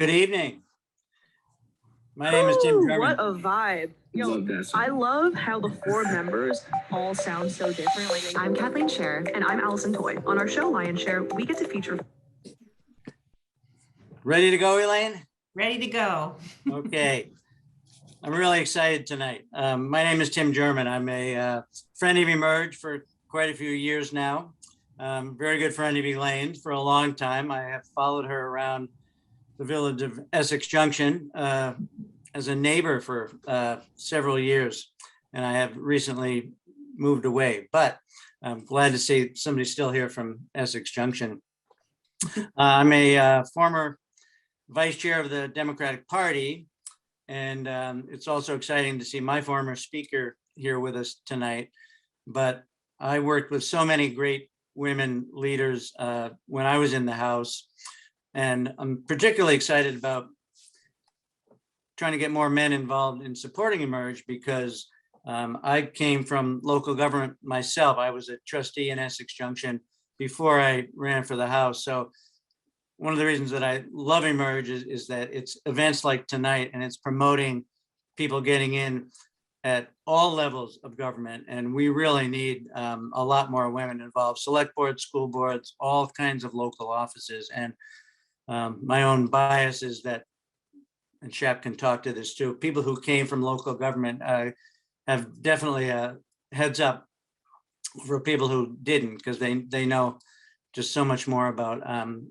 Good evening. My name is Tim German. What a vibe. Yo, I love how the four members all sound so different. Like, I'm Kathleen Scher, and I'm Allison Toy. On our show, Lion Share, we get to feature... Ready to go, Elaine? Ready to go. Okay. I'm really excited tonight. My name is Tim German. I'm a friend of Emerge for quite a few years now. Very good friend of Elaine's for a long time. I have followed her around the village of Essex Junction as a neighbor for several years, and I have recently moved away, but I'm glad to see somebody still here from Essex Junction. I'm a former vice chair of the Democratic Party, and it's also exciting to see my former speaker here with us tonight. But I worked with so many great women leaders when I was in the House, and I'm particularly excited about trying to get more men involved in supporting Emerge because I came from local government myself. I was a trustee in Essex Junction before I ran for the House. So one of the reasons that I love Emerge is that it's events like tonight, and it's promoting people getting in at all levels of government. And we really need a lot more women involved, select boards, school boards, all kinds of local offices. And my own bias is that, and Shap can talk to this too, people who came from local government have definitely a heads up for people who didn't, because they know just so much more about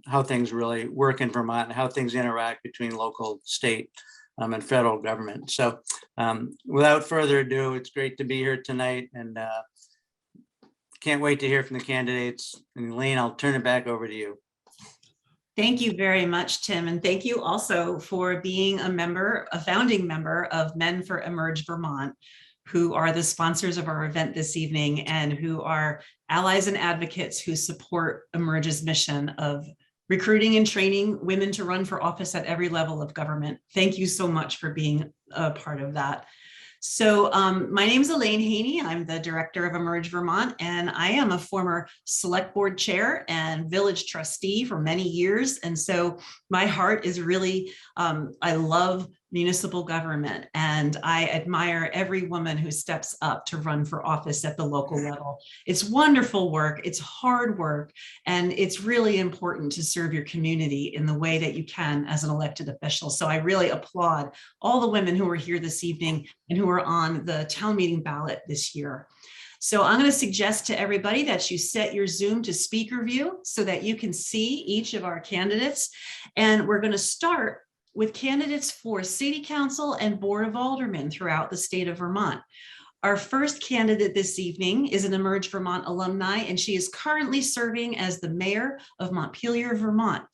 how things really work in Vermont and how things interact between local, state, and federal government. So without further ado, it's great to be here tonight, and can't wait to hear from the candidates. And Elaine, I'll turn it back over to you. Thank you very much, Tim. And thank you also for being a founding member of Men for Emerge Vermont, who are the sponsors of our event this evening and who are allies and advocates who support Emerge's mission of recruiting and training women to run for office at every level of government. Thank you so much for being a part of that. So my name is Elaine Haney. I'm the director of Emerge Vermont, and I am a former select board chair and village trustee for many years. And so my heart is really, I love municipal government, and I admire every woman who steps up to run for office at the local level. It's wonderful work, it's hard work, and it's really important to serve your community in the way that you can as an elected official. So I really applaud all the women who are here this evening and who are on the town meeting ballot this year. So I'm going to suggest to everybody that you set your Zoom to speaker view so that you can see each of our candidates. And we're going to start with candidates for City Council and Board of Aldermen throughout the state of Vermont. Our first candidate this evening is an Emerge Vermont alumni, and she is currently serving as the mayor of Montpelier, Vermont.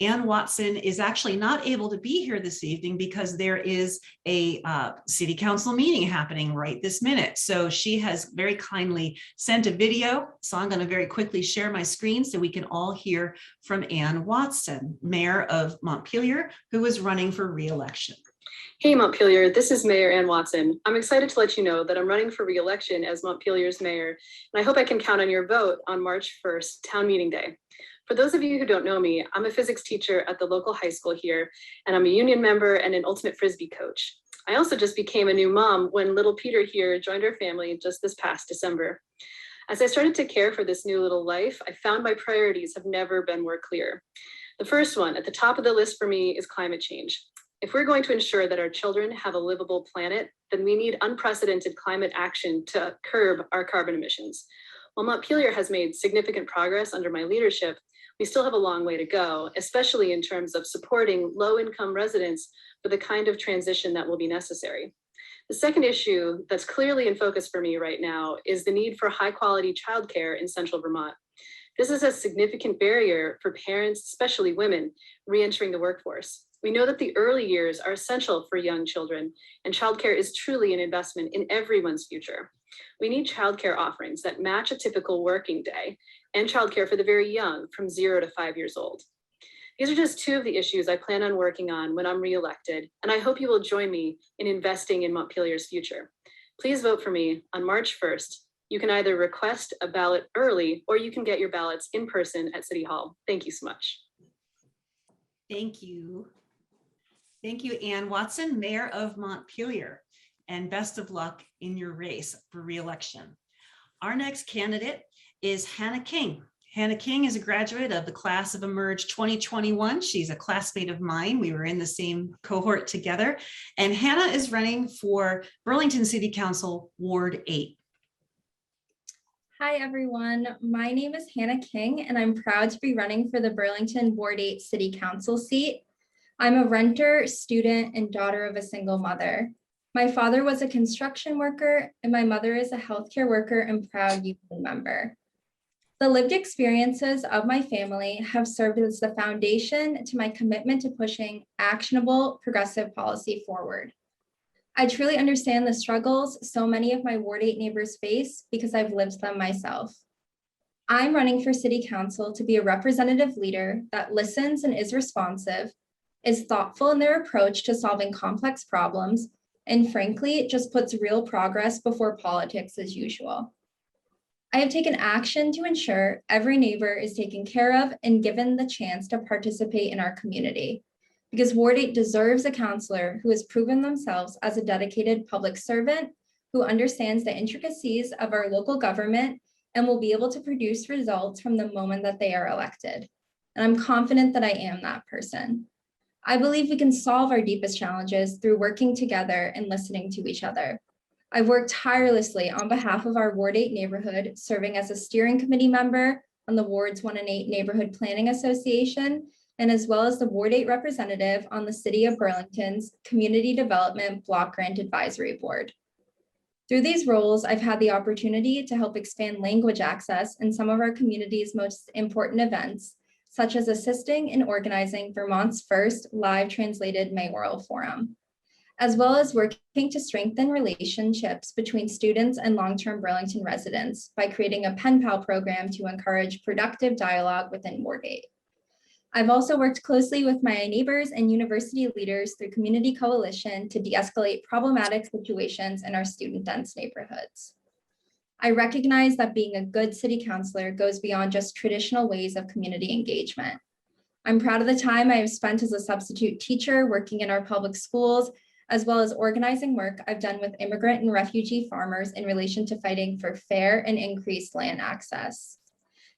Ann Watson is actually not able to be here this evening because there is a city council meeting happening right this minute. So she has very kindly sent a video. So I'm going to very quickly share my screen so we can all hear from Ann Watson, mayor of Montpelier, who is running for re-election. Hey Montpelier, this is Mayor Ann Watson. I'm excited to let you know that I'm running for re-election as Montpelier's mayor, and I hope I can count on your vote on March 1st, town meeting day. For those of you who don't know me, I'm a physics teacher at the local high school here, and I'm a union member and an ultimate Frisbee coach. I also just became a new mom when little Peter here joined our family just this past December. As I started to care for this new little life, I found my priorities have never been more clear. The first one at the top of the list for me is climate change. If we're going to ensure that our children have a livable planet, then we need unprecedented climate action to curb our carbon emissions. While Montpelier has made significant progress under my leadership, we still have a long way to go, especially in terms of supporting low-income residents for the kind of transition that will be necessary. The second issue that's clearly in focus for me right now is the need for high-quality childcare in central Vermont. This is a significant barrier for parents, especially women, re-entering the workforce. We know that the early years are essential for young children, and childcare is truly an investment in everyone's future. We need childcare offerings that match a typical working day and childcare for the very young from 0 to 5 years old. These are just two of the issues I plan on working on when I'm re-elected, and I hope you will join me in investing in Montpelier's future. Please vote for me on March 1st. You can either request a ballot early or you can get your ballots in person at City Hall. Thank you so much. Thank you. Thank you, Ann Watson, Mayor of Montpelier, and best of luck in your race for re-election. Our next candidate is Hannah King. Hannah King is a graduate of the class of Emerge 2021. She's a classmate of mine. We were in the same cohort together. And Hannah is running for Burlington City Council, Ward 8. Hi, everyone. My name is Hannah King, and I'm proud to be running for the Burlington Ward 8 City Council seat. I'm a renter, student, and daughter of a single mother. My father was a construction worker, and my mother is a healthcare worker and proud union member. The lived experiences of my family have served as the foundation to my commitment to pushing actionable progressive policy forward. I truly understand the struggles so many of my Ward 8 neighbors face because I've lived them myself. I'm running for City Council to be a representative leader that listens and is responsive, is thoughtful in their approach to solving complex problems, and frankly, just puts real progress before politics as usual. I have taken action to ensure every neighbor is taken care of and given the chance to participate in our community, because Ward 8 deserves a councillor who has proven themselves as a dedicated public servant, who understands the intricacies of our local government and will be able to produce results from the moment that they are elected. And I'm confident that I am that person. I believe we can solve our deepest challenges through working together and listening to each other. I've worked tirelessly on behalf of our Ward 8 neighborhood, serving as a steering committee member on the Wards 1 and 8 Neighborhood Planning Association, and as well as the Ward 8 representative on the City of Burlington's Community Development Block Grant Advisory Board. Through these roles, I've had the opportunity to help expand language access in some of our community's most important events, such as assisting in organizing Vermont's first live translated mayoral forum, as well as working to strengthen relationships between students and long-term Burlington residents by creating a pen pal program to encourage productive dialogue within Ward 8. I've also worked closely with my neighbors and university leaders through Community Coalition to de-escalate problematic situations in our student-dense neighborhoods. I recognize that being a good city councilor goes beyond just traditional ways of community engagement. I'm proud of the time I have spent as a substitute teacher working in our public schools, as well as organizing work I've done with immigrant and refugee farmers in relation to fighting for fair and increased land access.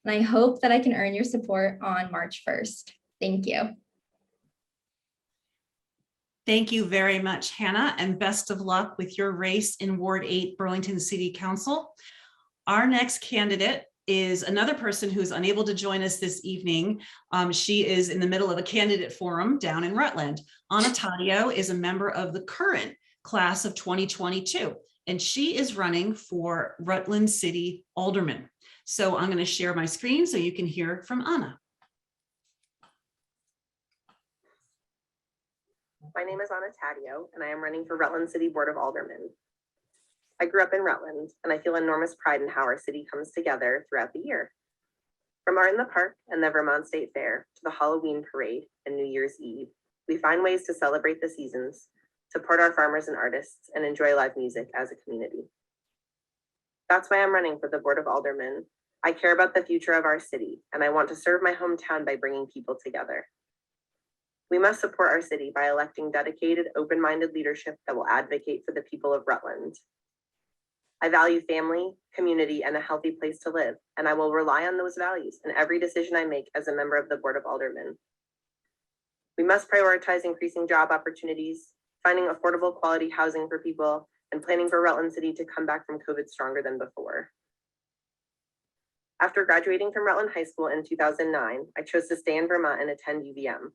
And I hope that I can earn your support on March 1st. Thank you. Thank you very much, Hannah, and best of luck with your race in Ward 8 Burlington City Council. Our next candidate is another person who's unable to join us this evening. She is in the middle of a candidate forum down in Rutland. Tatio is a member of the current class of 2022, and she is running for Rutland City Alderman. So I'm going to share my screen so you can hear from Anna. My name is Tatio, and I am running for Rutland City Board of Aldermen. I grew up in Rutland, and I feel enormous pride in how our city comes together throughout the year. From Art in the Park and the Vermont State Fair to the Halloween Parade and New Year's Eve, we find ways to celebrate the seasons, support our farmers and artists, and enjoy live music as a community. That's why I'm running for the Board of Aldermen. I care about the future of our city, and I want to serve my hometown by bringing people together. We must support our city by electing dedicated, open-minded leadership that will advocate for the people of Rutland. I value family, community, and a healthy place to live, and I will rely on those values in every decision I make as a member of the Board of Aldermen. We must prioritize increasing job opportunities, finding affordable quality housing for people, and planning for Rutland City to come back from COVID stronger than before. After graduating from Rutland High School in 2009, I chose to stay in Vermont and attend UVM.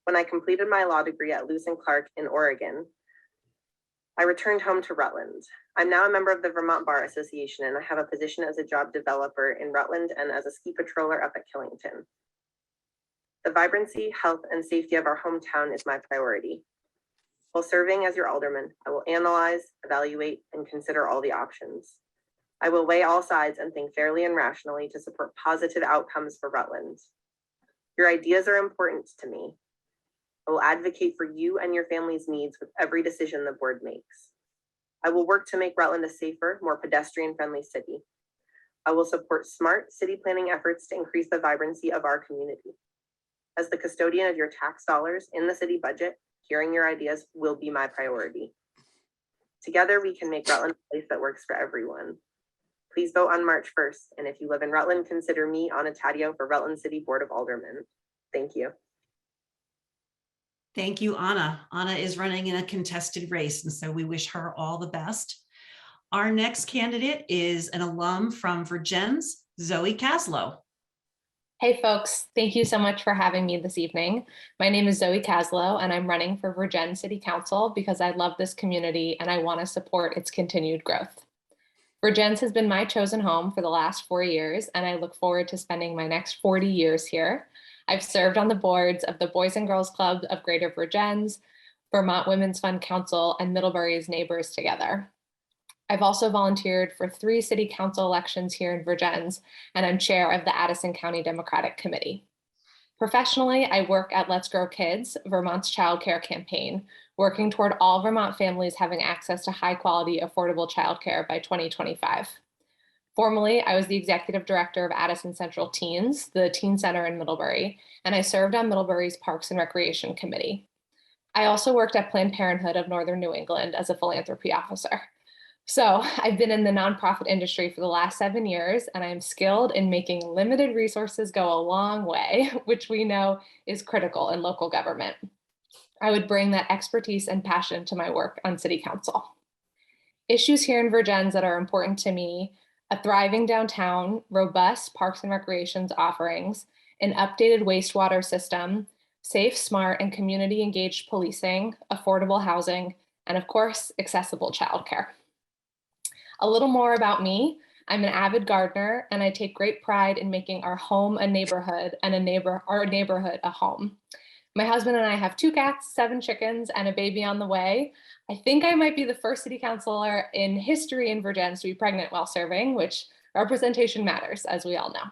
When I completed my law degree at Lewis and Clark in Oregon, I returned home to Rutland. I'm now a member of the Vermont Bar Association, and I have a position as a job developer in Rutland and as a ski patroller up at Killington. The vibrancy, health, and safety of our hometown is my priority. While serving as your alderman, I will analyze, evaluate, and consider all the options. I will weigh all sides and think fairly and rationally to support positive outcomes for Rutland. Your ideas are important to me. I will advocate for you and your family's needs with every decision the board makes. I will work to make Rutland a safer, more pedestrian-friendly city. I will support smart city planning efforts to increase the vibrancy of our community. As the custodian of your tax dollars in the city budget, Hearing your ideas will be my priority. Together, we can make Rutland a place that works for everyone. Please vote on March 1st, and if you live in Rutland, consider me, Anna Tatio, for Rutland City Board of Aldermen. Thank you. Thank you, Anna. Anna is running in a contested race, and so we wish her all the best. Our next candidate is an alum from Virgins, Zoe Caslow. Hey folks, thank you so much for having me this evening. My name is Zoe Caslow and I'm running for Virgin City Council because I love this community and I want to support its continued growth. Virgins has been my chosen home for the last 4 years and I look forward to spending my next 40 years here. I've served on the boards of the Boys and Girls Club of Greater Virgins, Vermont Women's Fund Council, and Middlebury's Neighbors Together. I've also volunteered for 3 city council elections here in Virgins, and I'm chair of the Addison County Democratic Committee. Professionally, I work at Let's Grow Kids, Vermont's childcare campaign, working toward all Vermont families having access to high quality, affordable childcare by 2025. Formerly, I was the executive director of Addison Central Teens, the teen center in Middlebury, and I served on Middlebury's Parks and Recreation Committee. I also worked at Planned Parenthood of Northern New England as a philanthropy officer. So I've been in the nonprofit industry for the last 7 years, and I am skilled in making limited resources go a long way, which we know is critical in local government. I would bring that expertise and passion to my work on city council. Issues here in Virgins that are important to me: a thriving downtown, robust parks and recreations offerings, an updated wastewater system, safe, smart, and community engaged policing, affordable housing, and of course, accessible childcare. A little more about me. I'm an avid gardener and I take great pride in making our home a neighborhood and our neighborhood a home. My husband and I have 2 cats, 7 chickens, and a baby on the way. I think I might be the first city councilor in history in Virginia to be pregnant while serving, which representation matters, as we all know.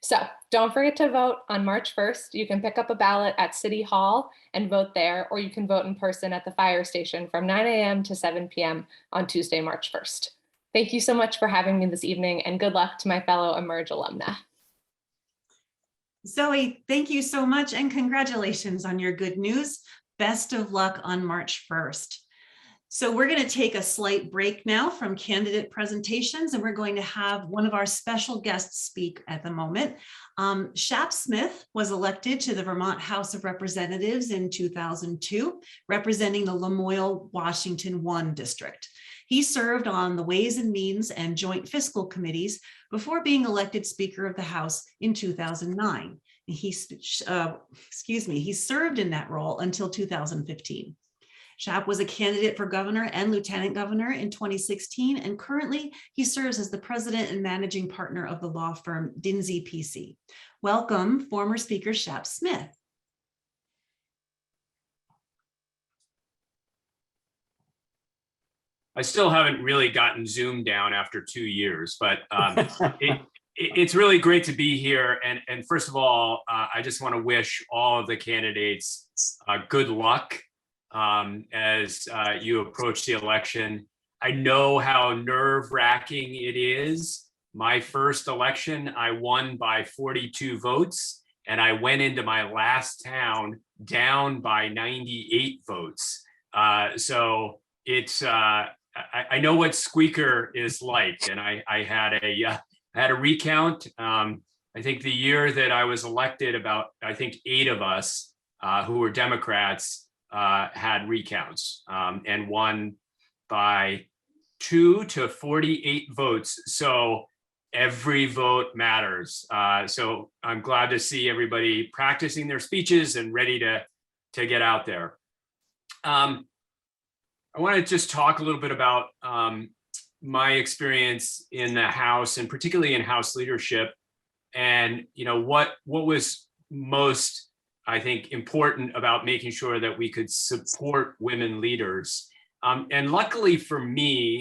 So don't forget to vote on March 1st. You can pick up a ballot at City Hall and vote there, or you can vote in person at the fire station from 9 a.m. to 7 p.m. on Tuesday, March 1st. Thank you so much for having me this evening, and good luck to my fellow Emerge alumna. Zoe, thank you so much and congratulations on your good news. Best of luck on March 1st. So we're going to take a slight break now from candidate presentations, and we're going to have one of our special guests speak at the moment. Shap Smith was elected to the Vermont House of Representatives in 2002, representing the Lamoille, Washington 1 district. He served on the Ways and Means and Joint Fiscal Committees before being elected Speaker of the House in 2009. He served in that role until 2015. Shap was a candidate for governor and lieutenant governor in 2016, and currently he serves as the president and managing partner of the law firm Dinsey PC. Welcome, former Speaker Shap Smith. I still haven't really gotten Zoom down after 2 years, but it's really great to be here. And first of all, I just want to wish all of the candidates good luck as you approach the election. I know how nerve-wracking it is. My first election, I won by 42 votes, and I went into my last town down by 98 votes. So it's I know what squeaker is like, and I had a recount. I think the year that I was elected, about 8 of us who were Democrats had recounts and won by 2 to 48 votes. So every vote matters. So I'm glad to see everybody practicing their speeches and ready to get out there. I want to just talk a little bit about my experience in the House, and particularly in House leadership, and what was most, I think, important about making sure that we could support women leaders. And luckily for me,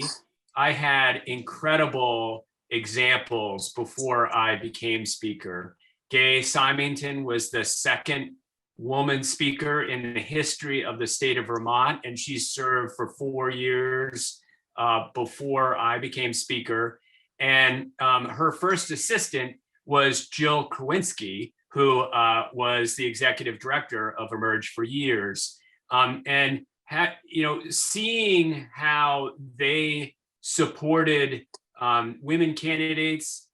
I had incredible examples before I became Speaker. Gay Symington was the second woman speaker in the history of the state of Vermont, and she served for 4 years before I became Speaker. And her first assistant was Jill Krawinski, who was the executive director of Emerge for years. And seeing how they supported women candidates,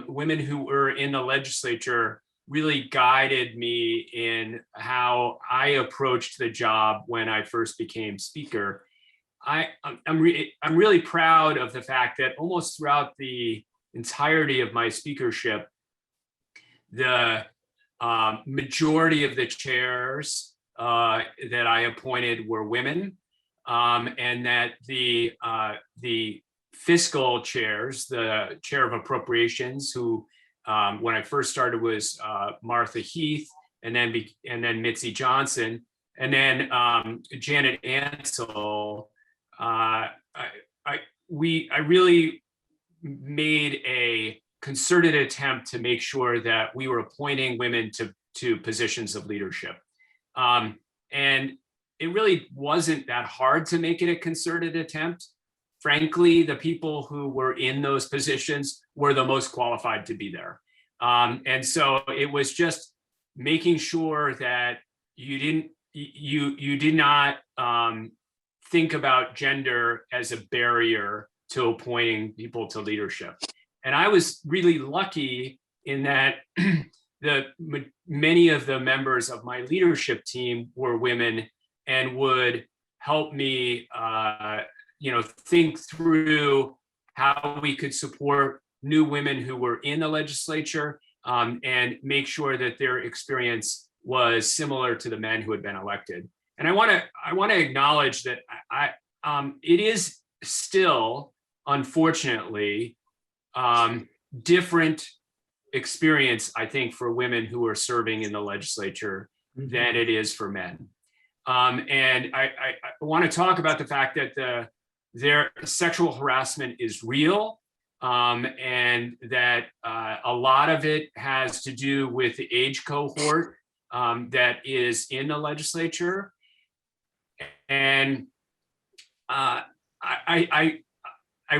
women who were in the legislature, really guided me in how I approached the job when I first became speaker. I'm really proud of the fact that almost throughout the entirety of my speakership, the majority of the chairs that I appointed were women, and that the fiscal chairs, the chair of appropriations, who when I first started was Martha Heath, and then Mitzi Johnson, and then Janet Ansell. I really made a concerted attempt to make sure that we were appointing women to positions of leadership. And it really wasn't that hard to make it a concerted attempt. Frankly, the people who were in those positions were the most qualified to be there. And so it was just making sure that you did not think about gender as a barrier to appointing people to leadership. And I was really lucky in that many of the members of my leadership team were women and would help me think through how we could support new women who were in the legislature, and make sure that their experience was similar to the men who had been elected. And I want to acknowledge that it is still, unfortunately, different experience, I think, for women who are serving in the legislature than it is for men. And I want to talk about the fact that their sexual harassment is real, and that a lot of it has to do with the age cohort that is in the legislature. And I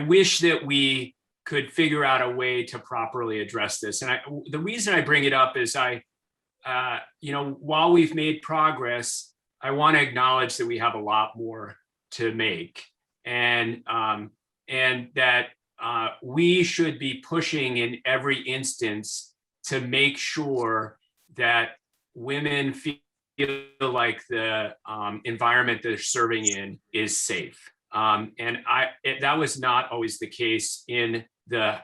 wish that we could figure out a way to properly address this. And the reason I bring it up is while we've made progress, I want to acknowledge that we have a lot more to make, and that we should be pushing in every instance to make sure that women feel like the environment they're serving in is safe. And that was not always the case in the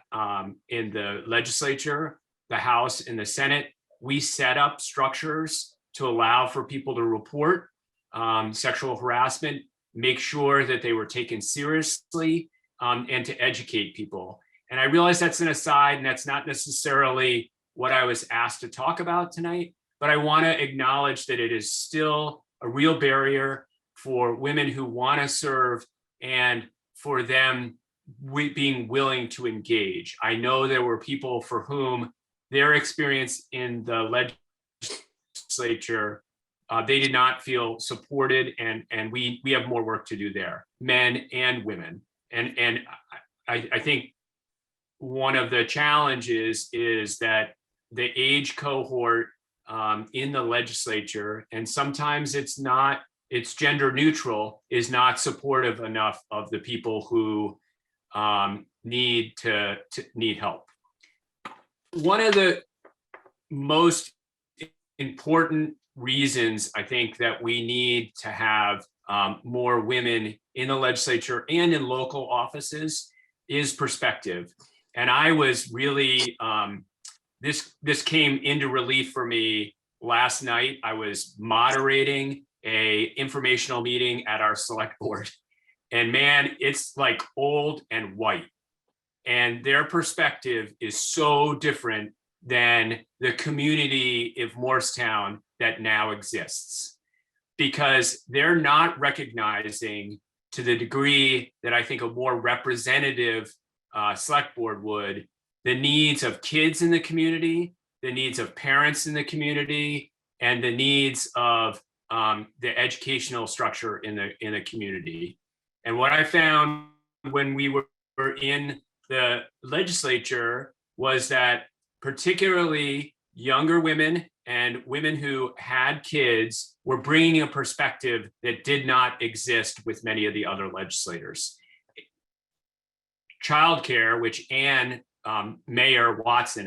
legislature, the House, and the Senate. We set up structures to allow for people to report sexual harassment, make sure that they were taken seriously, and to educate people. And I realize that's an aside, and that's not necessarily what I was asked to talk about tonight, but I want to acknowledge that it is still a real barrier for women who want to serve and for them being willing to engage. I know there were people for whom their experience in the legislature, they did not feel supported, and we have more work to do there, men and women. And I think one of the challenges is that the age cohort in the legislature, and sometimes it's gender neutral, is not supportive enough of the people who need help. One of the most important reasons I think that we need to have more women in the legislature and in local offices is perspective. And I was really, this came into relief for me last night. I was moderating a informational meeting at our select board, and man, it's like old and white. And their perspective is so different than the community of Morristown that now exists, because they're not recognizing, to the degree that I think a more representative select board would, the needs of kids in the community, the needs of parents in the community, and the needs of the educational structure in the community. And what I found when we were in the legislature was that particularly younger women and women who had kids were bringing a perspective that did not exist with many of the other legislators. Childcare, which Mayor Watson,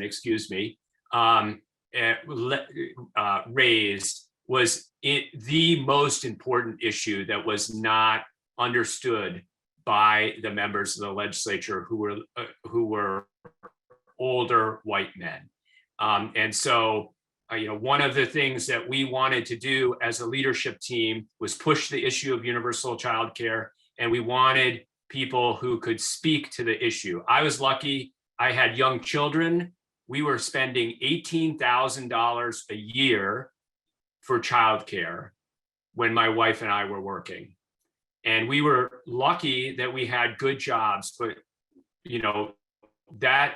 raised, was the most important issue that was not understood by the members of the legislature who were older white men. And so, one of the things that we wanted to do as a leadership team was push the issue of universal childcare, and we wanted people who could speak to the issue. I was lucky, I had young children. We were spending $18,000 a year for childcare when my wife and I were working. And we were lucky that we had good jobs, but that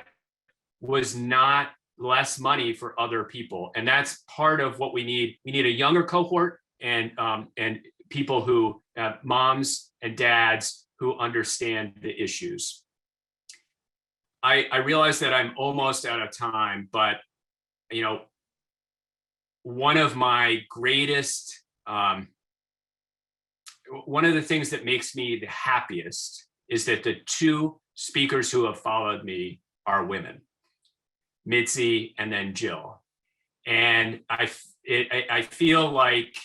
was not less money for other people. And that's part of what we need. We need a younger cohort and people who have moms and dads who understand the issues. I realize that I'm almost out of time, but one of my greatest, one of the things that makes me the happiest is that the two speakers who have followed me are women, Mitzi and then Jill. And I feel like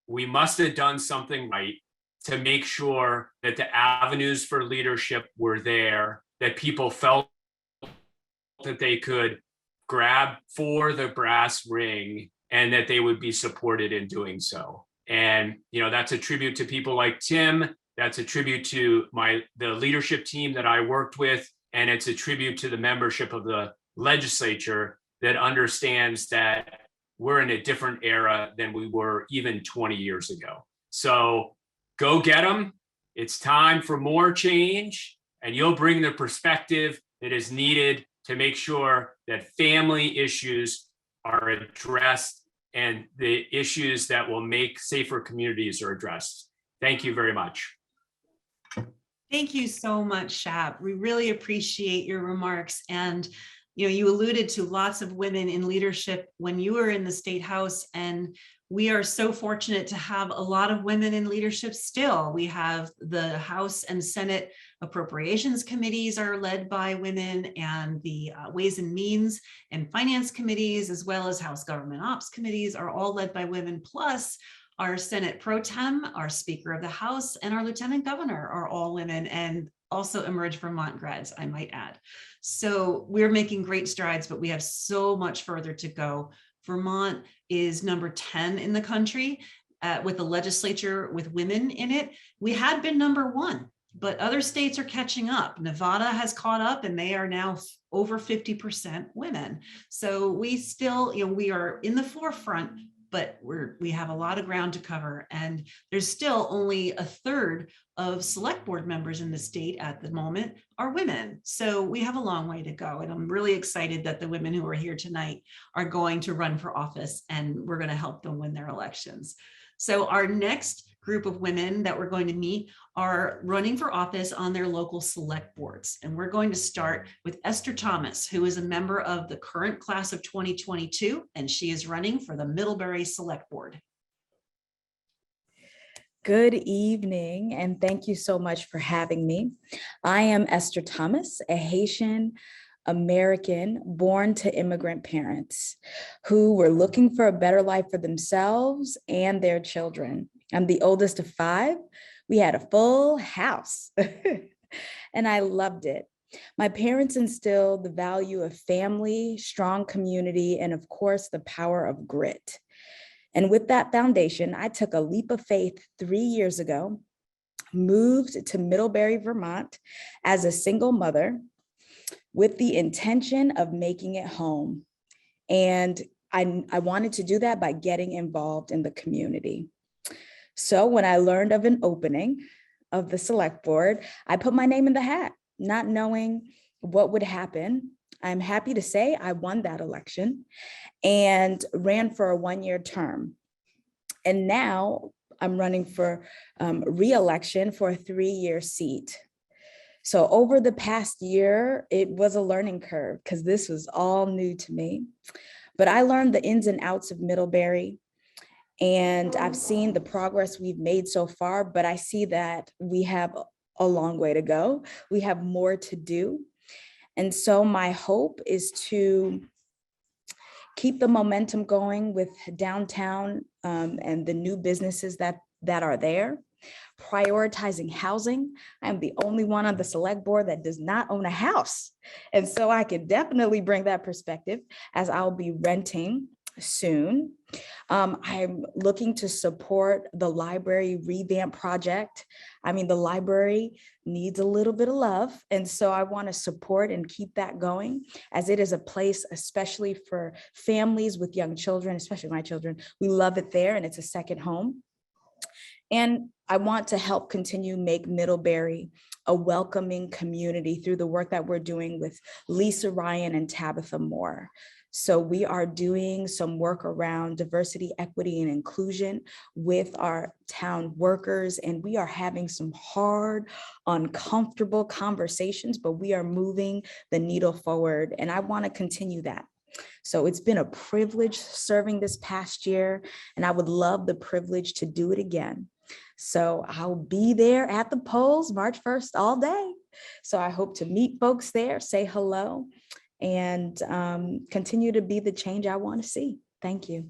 we must have done something right to make sure that the avenues for leadership were there, that people felt that they could grab for the brass ring and that they would be supported in doing so. And that's a tribute to people like Tim. That's a tribute to the leadership team that I worked with. And it's a tribute to the membership of the legislature that understands that we're in a different era than we were even 20 years ago. So go get them. It's time for more change, and you'll bring the perspective that is needed to make sure that family issues are addressed and the issues that will make safer communities are addressed. Thank you very much. Thank you so much, Shap. We really appreciate your remarks. And you alluded to lots of women in leadership when you were in the State House, and we are so fortunate to have a lot of women in leadership still. We have the House and Senate Appropriations Committees are led by women, and the Ways and Means and Finance Committees, as well as House Government Ops Committees, are all led by women. Plus, our Senate Pro Tem, our Speaker of the House, and our Lieutenant Governor are all women, and also Emerge Vermont grads, I might add. So we're making great strides, but we have so much further to go. Vermont is number 10 in the country with the legislature with women in it. We had been number 1, but other states are catching up. Nevada has caught up, and they are now over 50% women. So we still, we are in the forefront, but we have a lot of ground to cover. And there's still only a third of select board members in the state at the moment are women. So we have a long way to go. And I'm really excited that the women who are here tonight are going to run for office, and we're going to help them win their elections. So our next group of women that we're going to meet are running for office on their local select boards. And we're going to start with Esther Thomas, who is a member of the current class of 2022, and she is running for the Middlebury Select Board. Good evening, and thank you so much for having me. I am Esther Thomas, a Haitian American born to immigrant parents who were looking for a better life for themselves and their children. I'm the oldest of 5. We had a full house and I loved it. My parents instilled the value of family, strong community, and of course, the power of grit. And with that foundation, I took a leap of faith 3 years ago, moved to Middlebury, Vermont as a single mother with the intention of making it home. And I wanted to do that by getting involved in the community. So when I learned of an opening of the select board, I put my name in the hat, not knowing what would happen. I'm happy to say I won that election and ran for a 1-year term. And now I'm running for re-election for a 3-year seat. So over the past year, it was a learning curve because this was all new to me. but I learned the ins and outs of Middlebury, and I've seen the progress we've made so far, but I see that we have a long way to go. We have more to do. And so my hope is to keep the momentum going with downtown and the new businesses that are there, prioritizing housing. I'm the only one on the select board that does not own a house. And so I can definitely bring that perspective, as I'll be renting soon. I'm looking to support the library revamp project. I mean, the library needs a little bit of love. And so I want to support and keep that going, as it is a place, especially for families with young children, especially my children. We love it there, and it's a second home. And I want to help continue make Middlebury a welcoming community through the work that we're doing with Lisa Ryan and Tabitha Moore. So we are doing some work around diversity, equity, and inclusion with our town workers, and we are having some hard, uncomfortable conversations, but we are moving the needle forward, and I want to continue that. So it's been a privilege serving this past year, and I would love the privilege to do it again. So I'll be there at the polls March 1st all day. So I hope to meet folks there, say hello, and continue to be the change I want to see. Thank you.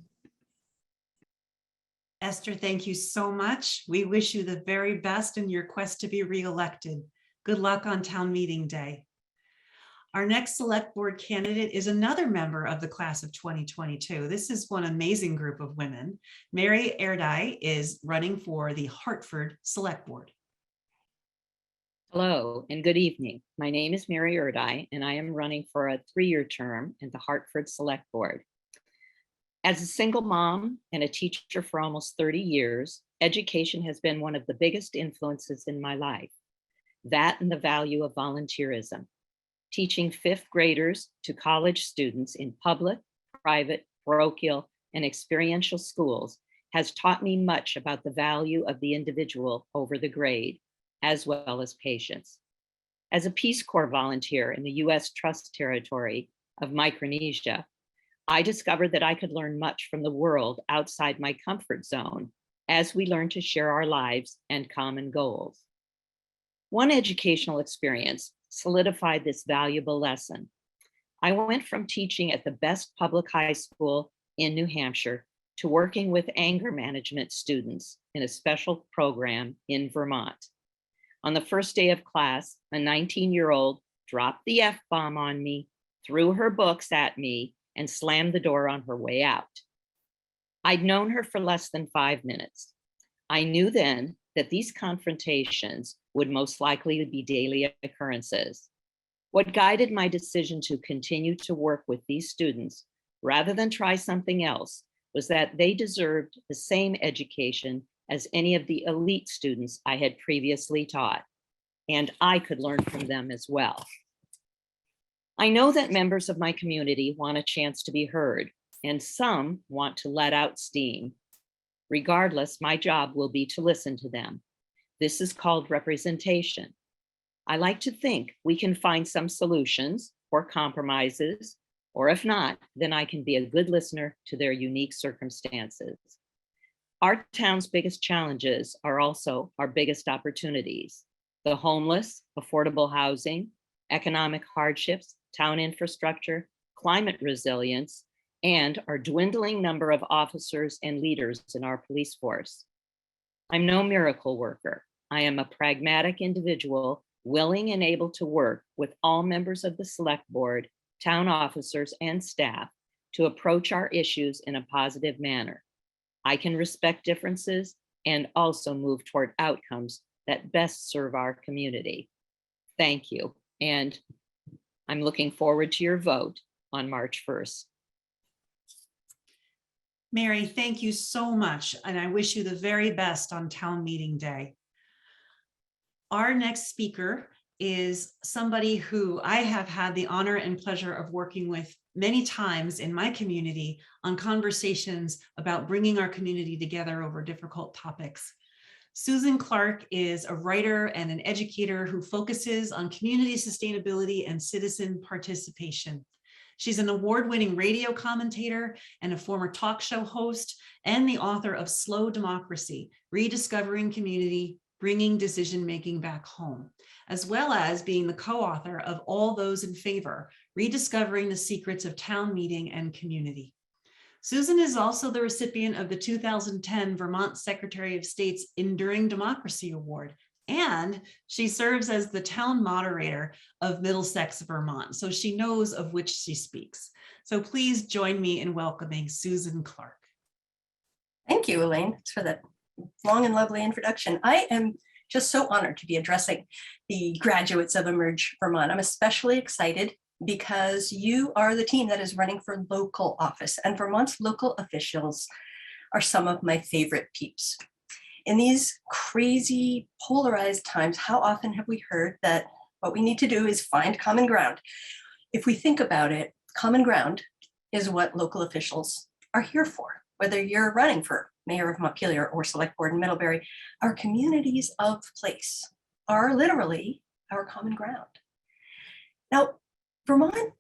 Esther, thank you so much. We wish you the very best in your quest to be reelected. Good luck on town meeting day. Our next select board candidate is another member of the class of 2022. This is one amazing group of women. Mary Erdai is running for the Hartford Select Board. Hello and good evening. My name is Mary Erdai, and I am running for a 3-year term in the Hartford Select Board. As a single mom and a teacher for almost 30 years, education has been one of the biggest influences in my life. That and the value of volunteerism. Teaching 5th graders to college students in public, private, parochial, and experiential schools has taught me much about the value of the individual over the grade, as well as patience. As a Peace Corps volunteer in the U.S. Trust Territory of Micronesia, I discovered that I could learn much from the world outside my comfort zone as we learn to share our lives and common goals. One educational experience solidified this valuable lesson. I went from teaching at the best public high school in New Hampshire to working with anger management students in a special program in Vermont. On the first day of class, a 19-year-old dropped the F-bomb on me, threw her books at me, and slammed the door on her way out. I'd known her for less than 5 minutes. I knew then that these confrontations would most likely be daily occurrences. What guided my decision to continue to work with these students, rather than try something else, was that they deserved the same education as any of the elite students I had previously taught, and I could learn from them as well. I know that members of my community want a chance to be heard, and some want to let out steam. Regardless, my job will be to listen to them. This is called representation. I like to think we can find some solutions or compromises, or if not, then I can be a good listener to their unique circumstances. Our town's biggest challenges are also our biggest opportunities. The homeless, affordable housing, economic hardships, town infrastructure, climate resilience, and our dwindling number of officers and leaders in our police force. I'm no miracle worker. I am a pragmatic individual, willing and able to work with all members of the select board, town officers, and staff to approach our issues in a positive manner. I can respect differences and also move toward outcomes that best serve our community. Thank you. And I'm looking forward to your vote on March 1st. Mary, thank you so much, and I wish you the very best on town meeting day. Our next speaker is somebody who I have had the honor and pleasure of working with many times in my community on conversations about bringing our community together over difficult topics. Susan Clark is a writer and an educator who focuses on community sustainability and citizen participation. She's an award-winning radio commentator and a former talk show host, and the author of Slow Democracy, Rediscovering Community, Bringing Decision-Making Back Home, as well as being the co-author of All Those in Favor, Rediscovering the Secrets of Town Meeting and Community. Susan is also the recipient of the 2010 Vermont Secretary of State's Enduring Democracy Award, and she serves as the town moderator of Middlesex, Vermont, so she knows of which she speaks. So please join me in welcoming Susan Clark. Thank you, Elaine, for that long and lovely introduction. I am just so honored to be addressing the graduates of Emerge Vermont. I'm especially excited because you are the team that is running for local office, and Vermont's local officials are some of my favorite peeps. In these crazy polarized times, how often have we heard that what we need to do is find common ground? If we think about it, common ground is what local officials are here for. Whether you're running for mayor of Montpelier or select board in Middlebury, our communities of place are literally our common ground. Now, Vermont,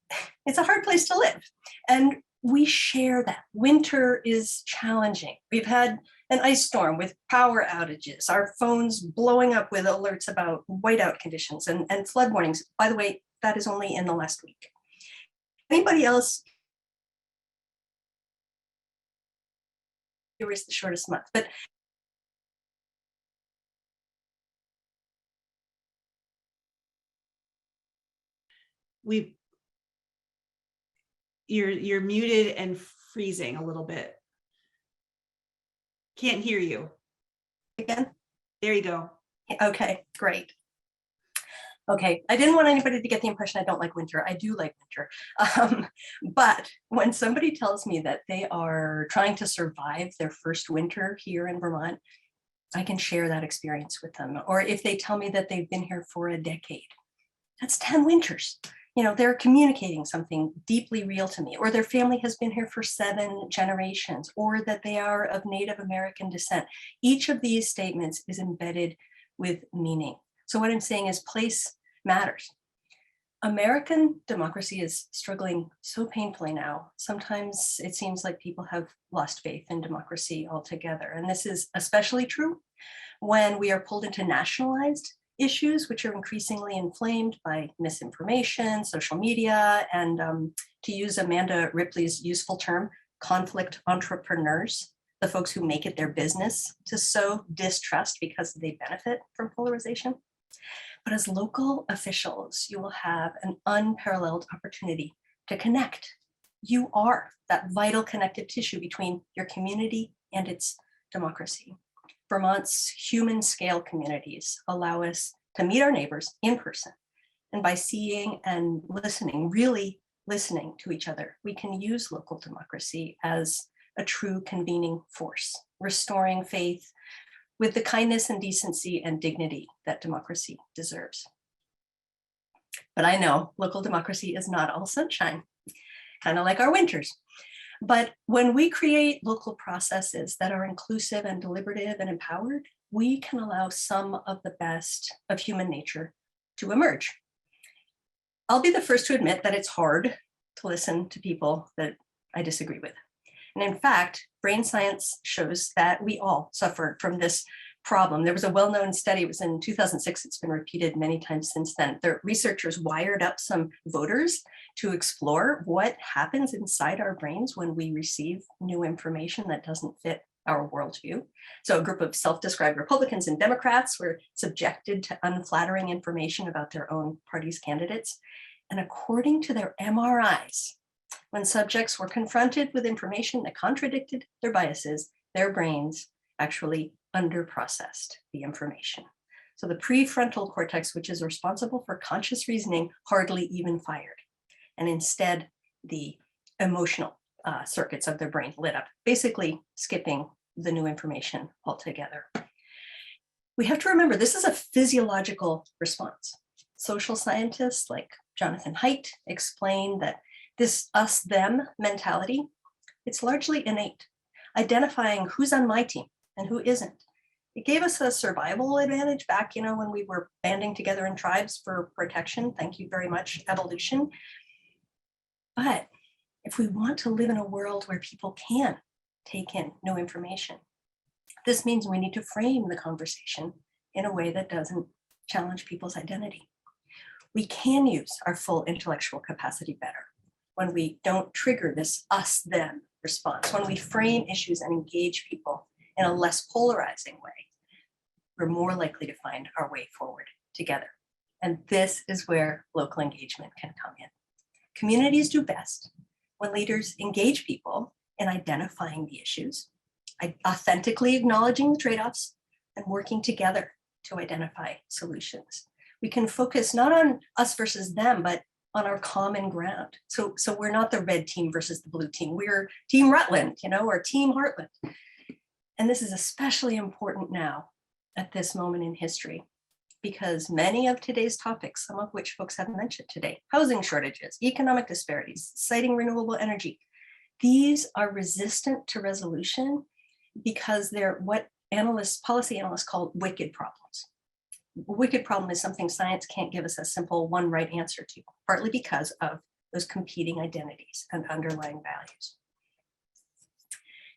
it's a hard place to live, and we share that. Winter is challenging. We've had an ice storm with power outages, our phones blowing up with alerts about whiteout conditions and flood warnings. By the way, that is only in the last week. Anybody else? Here is the shortest month, but you're muted and freezing a little bit. Can't hear you. Again? There you go. Okay, great. Okay, I didn't want anybody to get the impression I don't like winter. I do like winter. But when somebody tells me that they are trying to survive their first winter here in Vermont, I can share that experience with them. Or if they tell me that they've been here for a decade, that's 10 winters. You know, they're communicating something deeply real to me, or their family has been here for 7 generations, or that they are of Native American descent. Each of these statements is embedded with meaning. So what I'm saying is place matters. American democracy is struggling so painfully now. Sometimes it seems like people have lost faith in democracy altogether. And this is especially true when we are pulled into nationalized issues, which are increasingly inflamed by misinformation, social media, and to use Amanda Ripley's useful term, conflict entrepreneurs, the folks who make it their business to sow distrust because they benefit from polarization. But as local officials, you will have an unparalleled opportunity to connect. You are that vital connective tissue between your community and its democracy. Vermont's human scale communities allow us to meet our neighbors in person. And by seeing and listening, really listening to each other, we can use local democracy as a true convening force, restoring faith with the kindness and decency and dignity that democracy deserves. But I know local democracy is not all sunshine, kind of like our winters. But when we create local processes that are inclusive and deliberative and empowered, we can allow some of the best of human nature to emerge. I'll be the first to admit that it's hard to listen to people that I disagree with. And in fact, brain science shows that we all suffer from this problem. There was a well-known study, it was in 2006, it's been repeated many times since then. The researchers wired up some voters to explore what happens inside our brains when we receive new information that doesn't fit our worldview. So a group of self-described Republicans and Democrats were subjected to unflattering information about their own party's candidates. And according to their MRIs, when subjects were confronted with information that contradicted their biases, their brains actually underprocessed the information. So the prefrontal cortex, which is responsible for conscious reasoning, hardly even fired. And instead, the emotional circuits of their brain lit up, basically skipping the new information altogether. We have to remember this is a physiological response. Social scientists like Jonathan Haidt explain that this us-them mentality, it's largely innate, identifying who's on my team and who isn't. It gave us a survival advantage back, when we were banding together in tribes for protection. Thank you very much, evolution. But if we want to live in a world where people can take in new information, this means we need to frame the conversation in a way that doesn't challenge people's identity. We can use our full intellectual capacity better when we don't trigger this us-them response, when we frame issues and engage people in a less polarizing way. We're more likely to find our way forward together. And this is where local engagement can come in. Communities do best when leaders engage people in identifying the issues, authentically acknowledging the trade-offs, and working together to identify solutions. We can focus not on us versus them, but on our common ground. So we're not the red team versus the blue team. We're Team Rutland, or Team Heartland. And this is especially important now at this moment in history, because many of today's topics, some of which folks have mentioned today, housing shortages, economic disparities, citing renewable energy, these are resistant to resolution because they're what policy analysts call wicked problems. A wicked problem is something science can't give us a simple one right answer to, partly because of those competing identities and underlying values.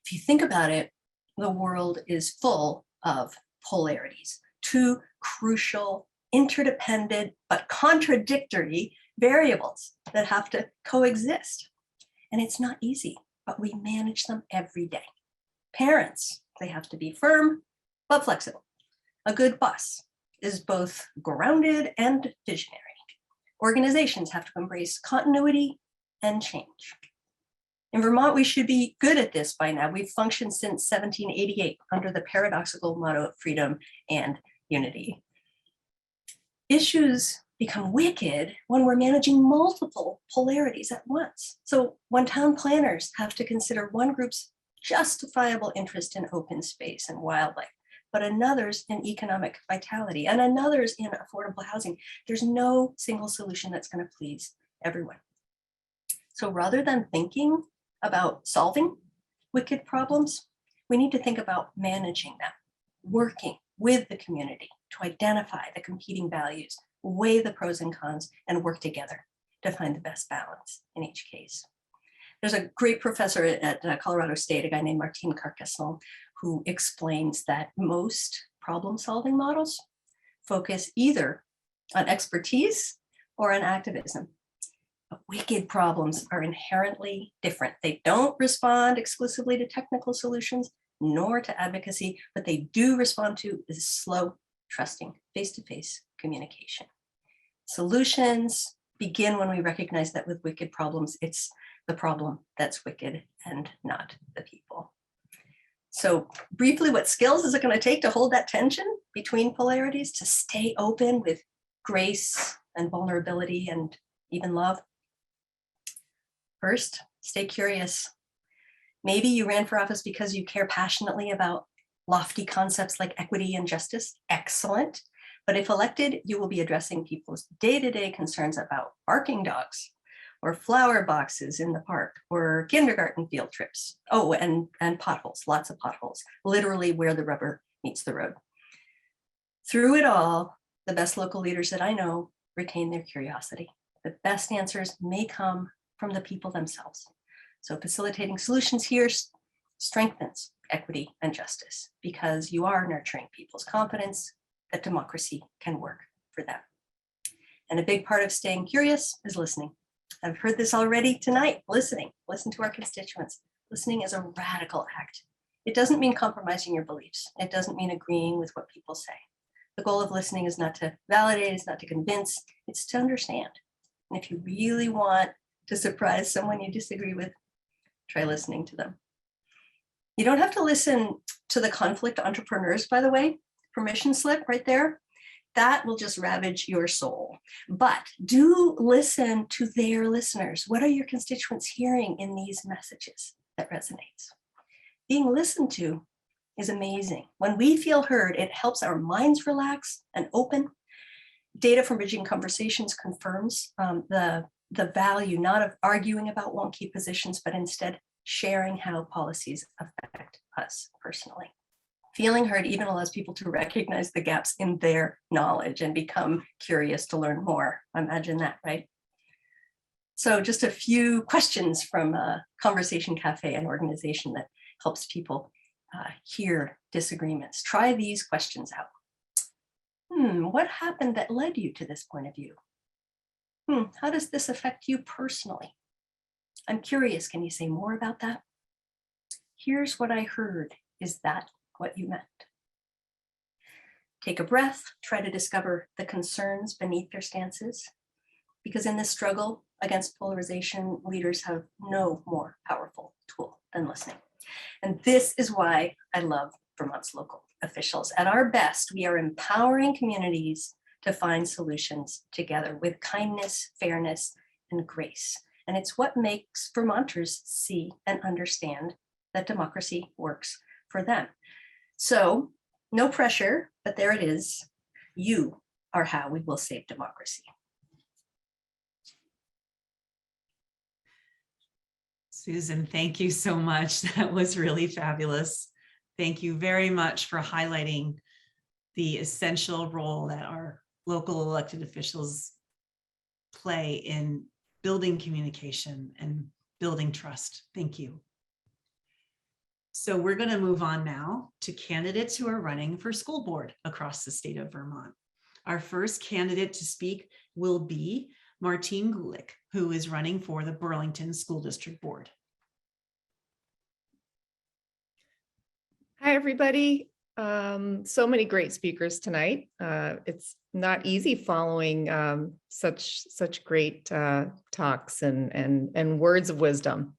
If you think about it, the world is full of polarities, two crucial, interdependent, but contradictory variables that have to coexist. And it's not easy, but we manage them every day. Parents, they have to be firm, but flexible. A good boss is both grounded and visionary. Organizations have to embrace continuity and change. In Vermont, we should be good at this by now. We've functioned since 1788 under the paradoxical motto of freedom and unity. Issues become wicked when we're managing multiple polarities at once. So when town planners have to consider one group's justifiable interest in open space and wildlife, but another's in economic vitality and another's in affordable housing, there's no single solution that's going to please everyone. So rather than thinking about solving wicked problems, we need to think about managing them, working with the community to identify the competing values, weigh the pros and cons, and work together to find the best balance in each case. There's a great professor at Colorado State, a guy named Martine, who explains that most problem-solving models focus either on expertise or on activism. But wicked problems are inherently different. They don't respond exclusively to technical solutions nor to advocacy, but they do respond to is slow, trusting, face-to-face communication. Solutions begin when we recognize that with wicked problems, it's the problem that's wicked and not the people. So briefly, what skills is it going to take to hold that tension between polarities, to stay open with grace and vulnerability and even love? First, stay curious. Maybe you ran for office because you care passionately about lofty concepts like equity and justice. Excellent. But if elected, you will be addressing people's day-to-day concerns about barking dogs or flower boxes in the park or kindergarten field trips. Oh, and potholes, lots of potholes, literally where the rubber meets the road. Through it all, the best local leaders that I know retain their curiosity. The best answers may come from the people themselves. So facilitating solutions here strengthens equity and justice because you are nurturing people's confidence that democracy can work for them. And a big part of staying curious is listening. I've heard this already tonight, listening. Listen to our constituents. Listening is a radical act. It doesn't mean compromising your beliefs. It doesn't mean agreeing with what people say. The goal of listening is not to validate, it's not to convince, it's to understand. And if you really want to surprise someone you disagree with, try listening to them. You don't have to listen to the conflict entrepreneurs, by the way. Permission slip right there. That will just ravage your soul. But do listen to their listeners. What are your constituents hearing in these messages that resonates? Being listened to is amazing. When we feel heard, it helps our minds relax and open. Data from Bridging Conversations confirms the value not of arguing about wonky positions, but instead sharing how policies affect us personally. Feeling heard even allows people to recognize the gaps in their knowledge and become curious to learn more. Imagine that, right? So just a few questions from Conversation Cafe, an organization that helps people hear disagreements. Try these questions out. What happened that led you to this point of view? How does this affect you personally? I'm curious, can you say more about that? Here's what I heard. Is that what you meant? Take a breath, try to discover the concerns beneath their stances, because in this struggle against polarization, leaders have no more powerful tool than listening. And this is why I love Vermont's local officials. At our best, we are empowering communities to find solutions together with kindness, fairness, and grace. And it's what makes Vermonters see and understand that democracy works for them. So no pressure, but there it is. You are how we will save democracy. Susan, thank you so much. That was really fabulous. Thank you very much for highlighting the essential role that our local elected officials play in building communication and building trust. Thank you. So we're going to move on now to candidates who are running for school board across the state of Vermont. Our first candidate to speak will be Martine Eulek, who is running for the Burlington School District Board. Hi, everybody. So many great speakers tonight. It's not easy following such great talks and words of wisdom.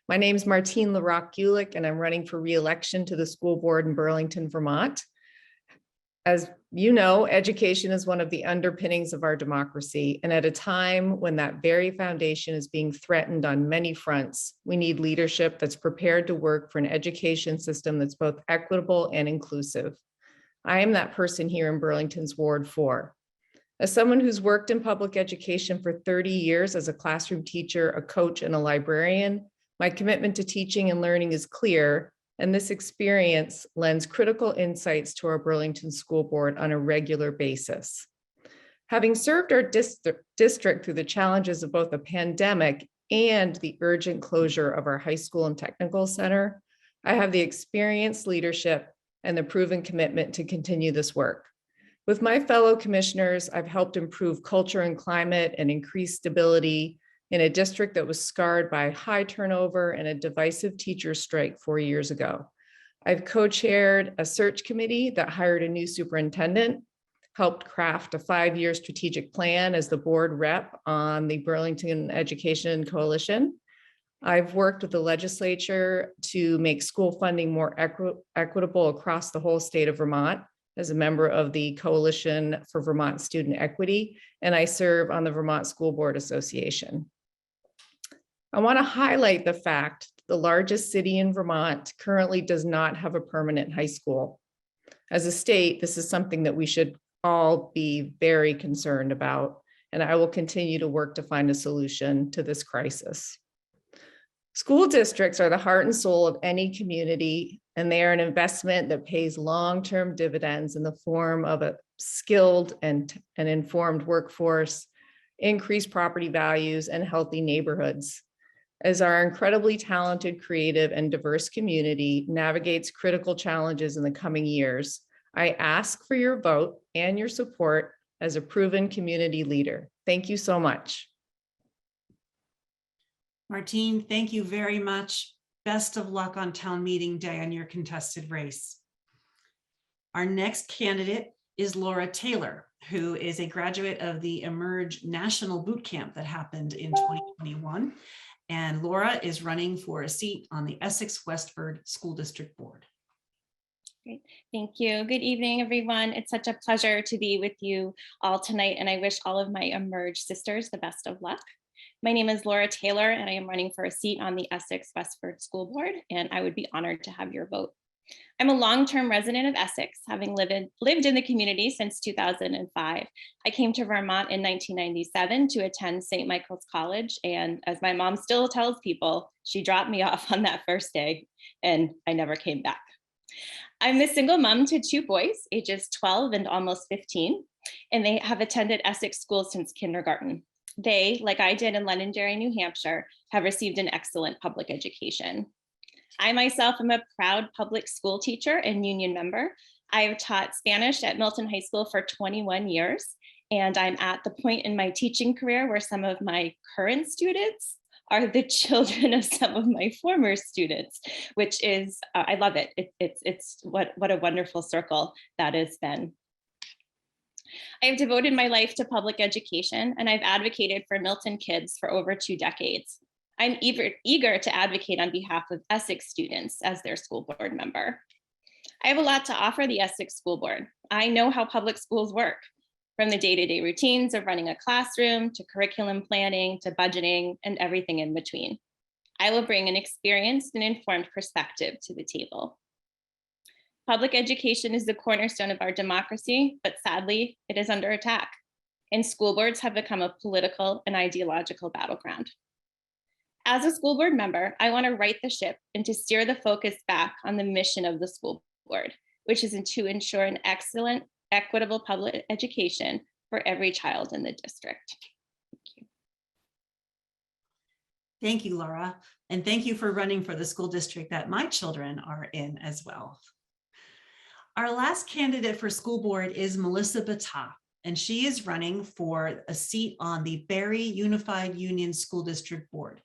My name is Martine Larock Eulek, and I'm running for re-election to the school board in Burlington, Vermont. As you know, education is one of the underpinnings of our democracy. And at a time when that very foundation is being threatened on many fronts, we need leadership that's prepared to work for an education system that's both equitable and inclusive. I am that person here in Burlington's Ward 4. As someone who's worked in public education for 30 years as a classroom teacher, a coach, and a librarian, my commitment to teaching and learning is clear, and this experience lends critical insights to our Burlington School Board on a regular basis. Having served our district through the challenges of both a pandemic and the urgent closure of our high school and technical center, I have the experience, leadership, and the proven commitment to continue this work. With my fellow commissioners, I've helped improve culture and climate and increase stability in a district that was scarred by high turnover and a divisive teacher strike 4 years ago. I've co-chaired a search committee that hired a new superintendent, helped craft a 5-year strategic plan as the board rep on the Burlington Education Coalition. I've worked with the legislature to make school funding more equitable across the whole state of Vermont as a member of the Coalition for Vermont Student Equity, and I serve on the Vermont School Board Association. I want to highlight the fact the largest city in Vermont currently does not have a permanent high school. As a state, this is something that we should all be very concerned about, and I will continue to work to find a solution to this crisis. School districts are the heart and soul of any community, and they are an investment that pays long-term dividends in the form of a skilled and informed workforce, increased property values, and healthy neighborhoods. As our incredibly talented, creative, and diverse community navigates critical challenges in the coming years, I ask for your vote and your support as a proven community leader. Thank you so much. Martine, thank you very much. Best of luck on town meeting day on your contested race. Our next candidate is Laura Taylor, who is a graduate of the Emerge National Boot Camp that happened in 2021. And Laura is running for a seat on the Essex Westford School District Board. Great. Thank you. Good evening, everyone. It's such a pleasure to be with you all tonight, and I wish all of my Emerge sisters the best of luck. My name is Laura Taylor, and I am running for a seat on the Essex Westford School Board, and I would be honored to have your vote. I'm a long-term resident of Essex, having lived in the community since 2005. I came to Vermont in 1997 to attend St. Michael's College, and as my mom still tells people, she dropped me off on that first day, and I never came back. I'm a single mom to 2 boys, ages 12 and almost 15, and they have attended Essex schools since kindergarten. They, like I did in Londonderry, New Hampshire, have received an excellent public education. I myself am a proud public school teacher and union member. I have taught Spanish at Milton High School for 21 years, and I'm at the point in my teaching career where some of my current students are the children of some of my former students, which is, I love it. It's what a wonderful circle that has been. I have devoted my life to public education, and I've advocated for Milton kids for over 2 decades. I'm eager to advocate on behalf of Essex students as their school board member. I have a lot to offer the Essex School Board. I know how public schools work, from the day-to-day routines of running a classroom to curriculum planning to budgeting and everything in between. I will bring an experienced and informed perspective to the table. Public education is the cornerstone of our democracy, but sadly, it is under attack, and school boards have become a political and ideological battleground. As a school board member, I want to right the ship and to steer the focus back on the mission of the school board, which is to ensure an excellent, equitable public education for every child in the district. Thank you. Thank you, Laura. And thank you for running for the school district that my children are in as well. Our last candidate for school board is Melissa Bataa, and she is running for a seat on the Barre Unified Union School District Board.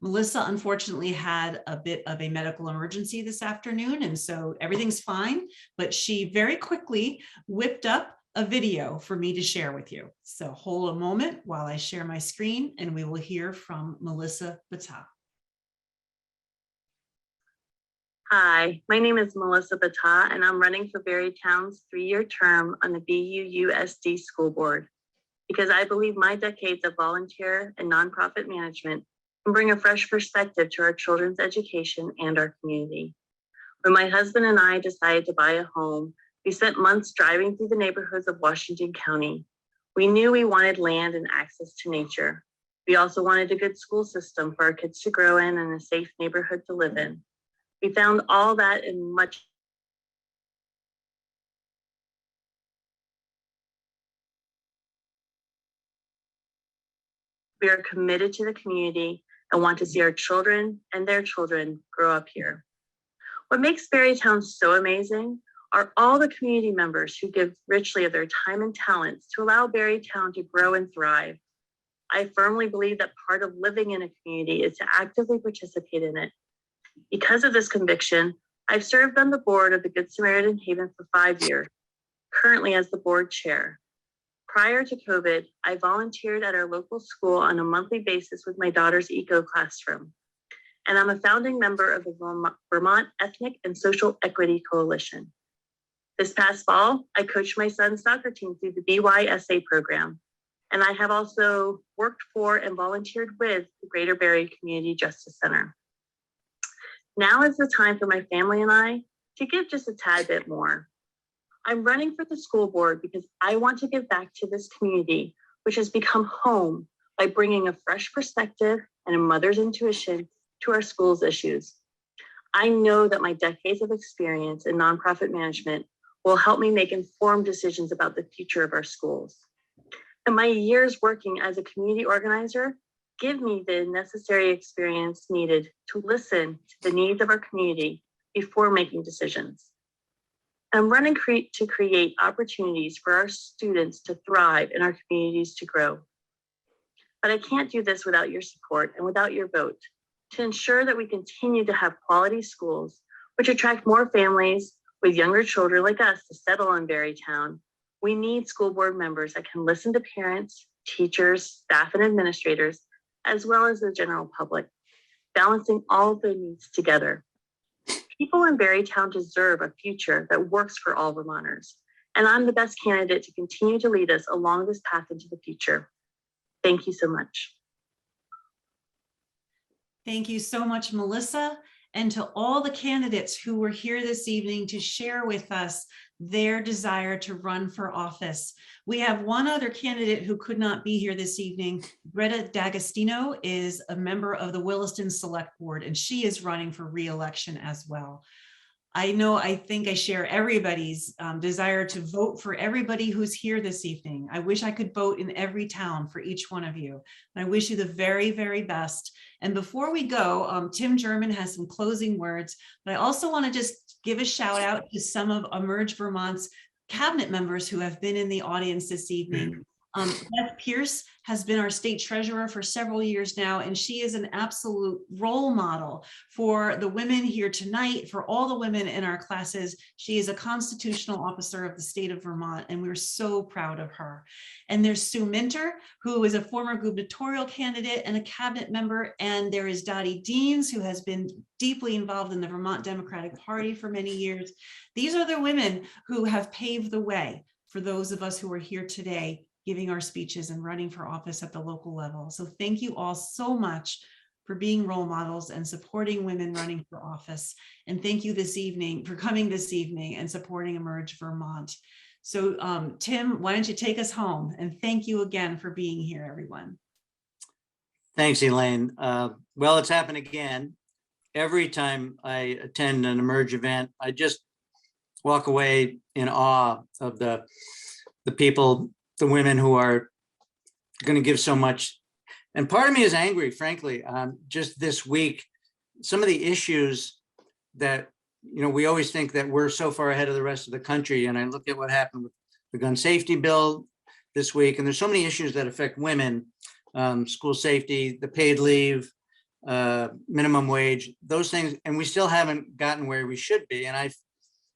Melissa unfortunately had a bit of a medical emergency this afternoon, and so everything's fine, but she very quickly whipped up a video for me to share with you. So hold a moment while I share my screen and we will hear from Melissa Bataa. Hi, my name is Melissa Bataa, and I'm running for Barrytown's 3-year term on the BUUSD School Board because I believe my decades of volunteer and nonprofit management can bring a fresh perspective to our children's education and our community. When my husband and I decided to buy a home, we spent months driving through the neighborhoods of Washington County. We knew we wanted land and access to nature. We also wanted a good school system for our kids to grow in and a safe neighborhood to live in. We found all that and much. We are committed to the community and want to see our children and their children grow up here. What makes Barrytown so amazing are all the community members who give richly of their time and talents to allow Barrytown to grow and thrive. I firmly believe that part of living in a community is to actively participate in it. Because of this conviction, I've served on the board of the Good Samaritan Haven for 5 years, currently as the board chair. Prior to COVID, I volunteered at our local school on a monthly basis with my daughter's eco classroom. And I'm a founding member of the Vermont Ethnic and Social Equity Coalition. This past fall, I coached my son's soccer team through the BYSA program. And I have also worked for and volunteered with the Greater Barre Community Justice Center. Now is the time for my family and I to give just a tad bit more. I'm running for the school board because I want to give back to this community, which has become home by bringing a fresh perspective and a mother's intuition to our school's issues. I know that my decades of experience in nonprofit management will help me make informed decisions about the future of our schools. And my years working as a community organizer give me the necessary experience needed to listen to the needs of our community before making decisions. I'm running to create opportunities for our students to thrive and our communities to grow. But I can't do this without your support and without your vote to ensure that we continue to have quality schools, which attract more families with younger children like us to settle in Barrytown. We need school board members that can listen to parents, teachers, staff, and administrators, as well as the general public, balancing all of their needs together. People in Barrytown deserve a future that works for all Vermonters, and I'm the best candidate to continue to lead us along this path into the future. Thank you so much. Thank you so much, Melissa, and to all the candidates who were here this evening to share with us their desire to run for office. We have one other candidate who could not be here this evening. Greta D'agostino is a member of the Williston Select Board, and she is running for re-election as well. I think I share everybody's desire to vote for everybody who's here this evening. I wish I could vote in every town for each one of you. And I wish you the very, very best. And before we go, Tim German has some closing words, but I also want to just give a shout out to some of Emerge Vermont's cabinet members who have been in the audience this evening. Beth Pierce has been our state treasurer for several years now, and she is an absolute role model for the women here tonight, for all the women in our classes. She is a constitutional officer of the state of Vermont, and we're so proud of her. And there's Sue Minter, who is a former gubernatorial candidate and a cabinet member. And there is Dottie Deans, who has been deeply involved in the Vermont Democratic Party for many years. These are the women who have paved the way for those of us who are here today, giving our speeches and running for office at the local level. So thank you all so much for being role models and supporting women running for office. And thank you this evening for coming this evening and supporting Emerge Vermont. So Tim, why don't you take us home? And thank you again for being here, everyone. Thanks, Elaine. Well, it's happened again. Every time I attend an Emerge event, I just walk away in awe of the people, the women who are going to give so much. And part of me is angry, frankly. Just this week, some of the issues that, we always think that we're so far ahead of the rest of the country. And I look at what happened with the gun safety bill this week, and there's so many issues that affect women, school safety, the paid leave, minimum wage, those things. And we still haven't gotten where we should be. And I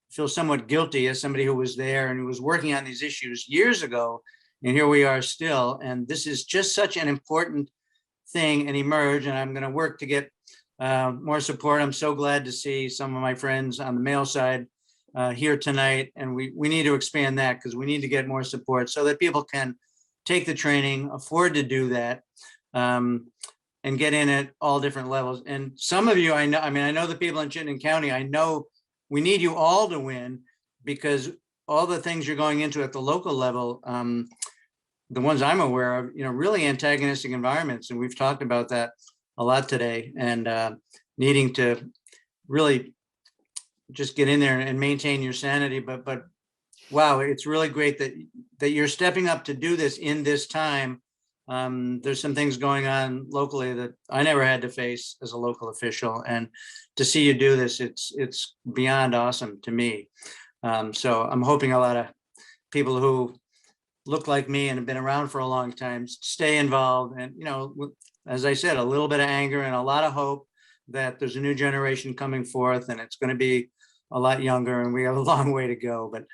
feel somewhat guilty as somebody who was there and who was working on these issues years ago, and here we are still. And this is just such an important thing in Emerge, and I'm going to work to get more support. I'm so glad to see some of my friends on the male side here tonight, and we need to expand that because we need to get more support so that people can take the training, afford to do that, and get in at all different levels. And some of you, I know the people in Chittenden County, I know we need you all to win, because all the things you're going into at the local level, the ones I'm aware of, really antagonistic environments. And we've talked about that a lot today, and needing to really just get in there and maintain your sanity. But wow, it's really great that you're stepping up to do this in this time. There's some things going on locally that I never had to face as a local official, and to see you do this, it's beyond awesome to me. So I'm hoping a lot of people who look like me and have been around for a long time stay involved, and as I said, a little bit of anger and a lot of hope that there's a new generation coming forth, and it's going to be a lot younger, and we have a long way to go. But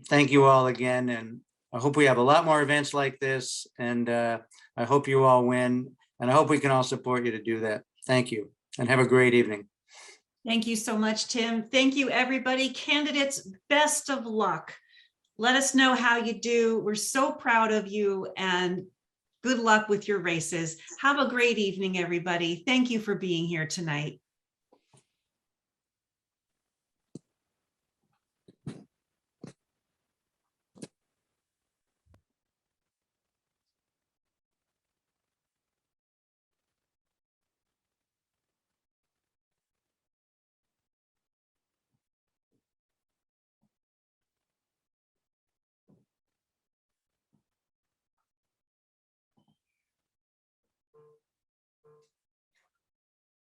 thank you all again, and I hope we have a lot more events like this, and I hope you all win, and I hope we can all support you to do that. Thank you, and have a great evening. Thank you so much, Tim. Thank you, everybody. Candidates, best of luck. Let us know how you do. We're so proud of you, and good luck with your races. Have a great evening, everybody. Thank you for being here tonight.